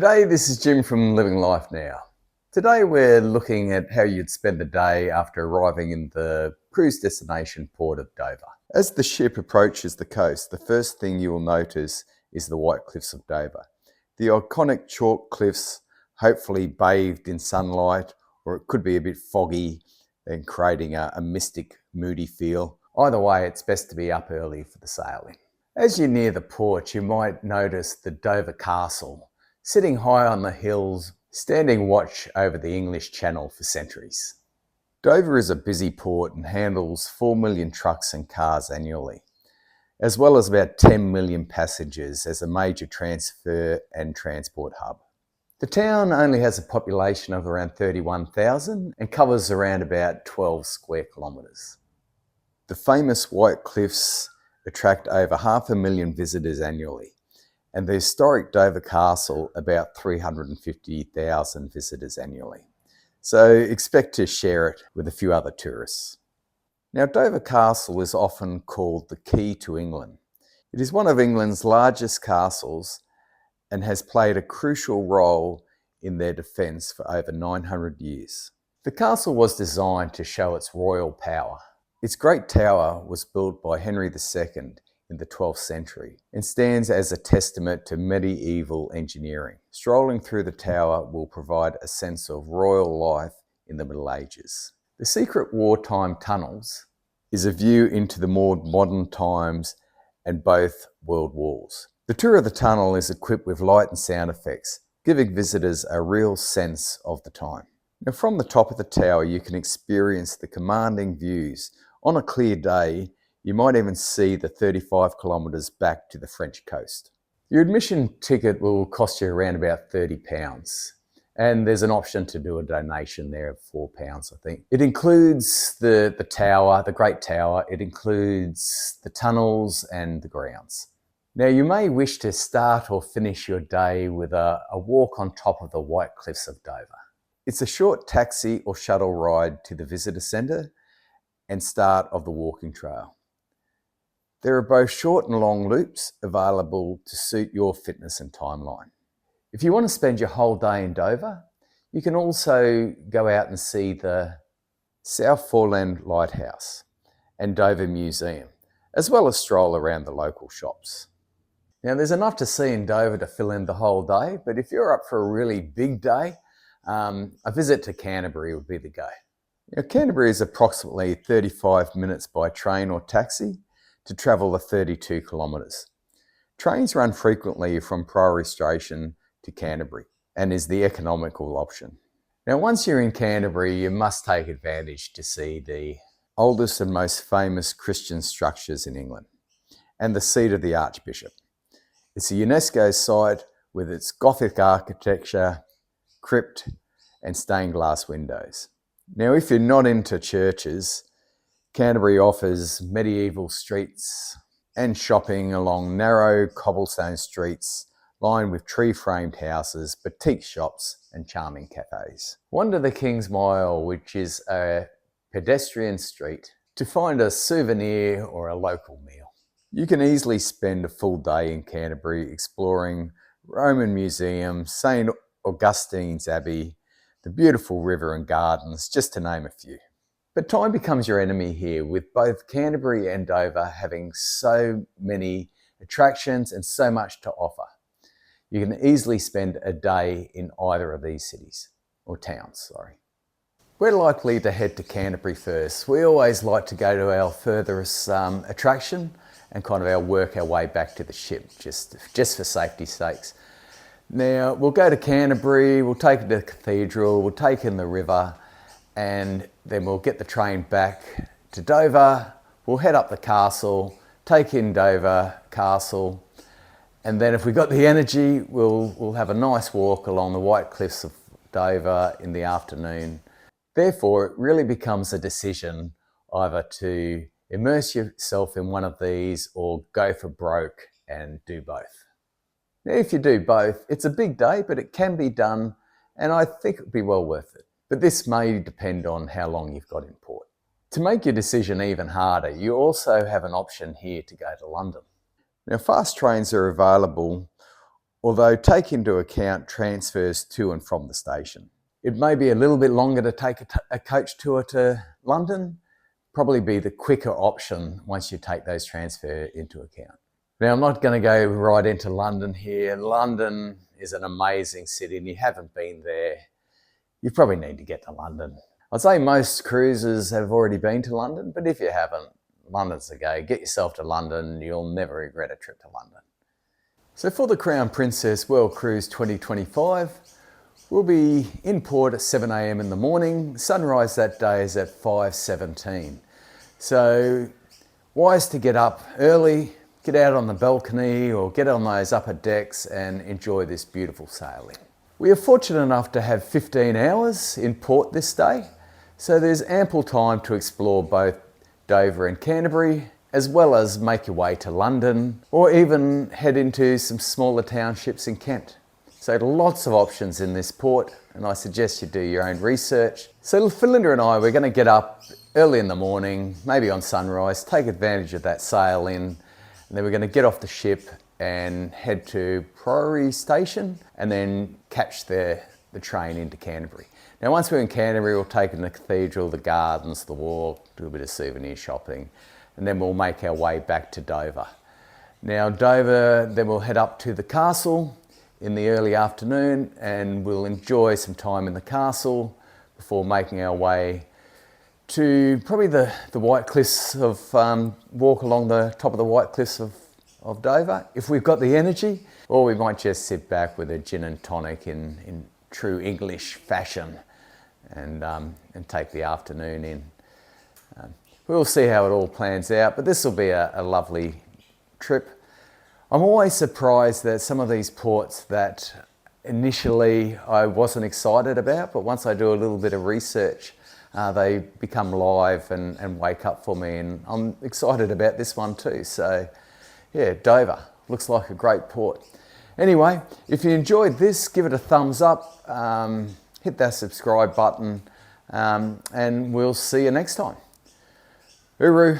G'day, this is Jim from Living Life Now. Today we're looking at how you'd spend the day after arriving in the cruise destination port of Dover. As the ship approaches the coast, the first thing you will notice is the white cliffs of Dover. The iconic chalk cliffs, hopefully bathed in sunlight, or it could be a bit foggy and creating a mystic, moody feel. Either way, it's best to be up early for the sailing. As you near the port, you might notice the Dover Castle, sitting high on the hills, standing watch over the English Channel for centuries. Dover is a busy port and handles 4 million trucks and cars annually, as well as about 10 million passengers as a major transfer and transport hub. The town only has a population of around 31,000 and covers around about 12 square kilometres. The famous White Cliffs attract over 500,000 visitors annually, and the historic Dover Castle about 350,000 visitors annually. So expect to share it with a few other tourists. Now, Dover Castle is often called the key to England. It is one of England's largest castles and has played a crucial role in their defence for over 900 years. The castle was designed to show its royal power. Its great tower was built by Henry II in the 12th century and stands as a testament to medieval engineering. Strolling through the tower will provide a sense of royal life in the Middle Ages. The secret wartime tunnels is a view into the more modern times and both world wars. The tour of the tunnel is equipped with light and sound effects, giving visitors a real sense of the time. Now, from the top of the tower, you can experience the commanding views. On a clear day, you might even see the 35 kilometres back to the French coast. Your admission ticket will cost you around about £30, and there's an option to do a donation there of £4, I think. It includes the tower, the Great Tower. It includes the tunnels and the grounds. Now, you may wish to start or finish your day with a walk on top of the White Cliffs of Dover. It's a short taxi or shuttle ride to the visitor centre and start of the walking trail. There are both short and long loops available to suit your fitness and timeline. If you want to spend your whole day in Dover, you can also go out and see the South Foreland Lighthouse and Dover Museum, as well as stroll around the local shops. Now, there's enough to see in Dover to fill in the whole day, but if you're up for a really big day, a visit to Canterbury would be the go. Now, Canterbury is approximately 35 minutes by train or taxi to travel the 32 kilometres. Trains run frequently from Priory Station to Canterbury and is the economical option. Now, once you're in Canterbury, you must take advantage to see the oldest and most famous Christian structures in England and the seat of the Archbishop. It's a UNESCO site with its Gothic architecture, crypt and stained glass windows. Now, if you're not into churches, Canterbury offers medieval streets and shopping along narrow cobblestone streets lined with tree-framed houses, boutique shops and charming cafes. Wander the King's Mile, which is a pedestrian street, to find a souvenir or a local meal. You can easily spend a full day in Canterbury exploring Roman museums, St. Augustine's Abbey, the beautiful river and gardens, just to name a few. But time becomes your enemy here, with both Canterbury and Dover having so many attractions and so much to offer. You can easily spend a day in either of these cities, or towns, sorry. We're likely to head to Canterbury first. We always like to go to our furthest attraction and kind of work our way back to the ship, just for safety's sakes. Now, we'll go to Canterbury, we'll take it to the cathedral, we'll take in the river, and then we'll get the train back to Dover, we'll head up the castle, take in Dover Castle, and then if we've got the energy, we'll have a nice walk along the White Cliffs of Dover in the afternoon. Therefore, it really becomes a decision either to immerse yourself in one of these or go for broke and do both. Now, if you do both, it's a big day, but it can be done, and I think it'd be well worth it. But this may depend on how long you've got in port. To make your decision even harder, you also have an option here to go to London. Now, fast trains are available although take into account transfers to and from the station. It may be a little bit longer to take a coach tour to London, probably be the quicker option once you take those transfer into account. Now, I'm not going to go right into London here. London is an amazing city, and you haven't been there, you probably need to get to London. I'd say most cruisers have already been to London, but if you haven't, London's the go. Get yourself to London, you'll never regret a trip to London. So for the Crown Princess World Cruise 2025, we'll be in port at 7 a.m. in the morning. Sunrise that day is at 5:17. So wise to get up early, get out on the balcony or get on those upper decks and enjoy this beautiful sailing. We are fortunate enough to have 15 hours in port this day, so there's ample time to explore both Dover and Canterbury, as well as make your way to London or even head into some smaller townships in Kent. So lots of options in this port, and I suggest you do your own research. So for Linda and I, we're going to get up early in the morning, maybe on sunrise, take advantage of that sail in, and then we're going to get off the ship and head to Priory Station and then catch the train into Canterbury. Now once we're in Canterbury, we'll take in the cathedral, the gardens, the walk, do a bit of souvenir shopping, and then we'll make our way back to Dover. Now Dover, then we'll head up to the castle in the early afternoon and we'll enjoy some time in the castle before making our way to probably the White Cliffs of, walk along the top of the White Cliffs of Dover, if we've got the energy, or we might just sit back with a gin and tonic in true English fashion and take the afternoon in. We'll see how it all plans out, but this will be a lovely trip. I'm always surprised that some of these ports that initially I wasn't excited about, but once I do a little bit of research, they become live and wake up for me, and I'm excited about this one too. So yeah, Dover looks like a great port. Anyway, if you enjoyed this, give it a thumbs up, hit that subscribe button, and we'll see you next time. Uru.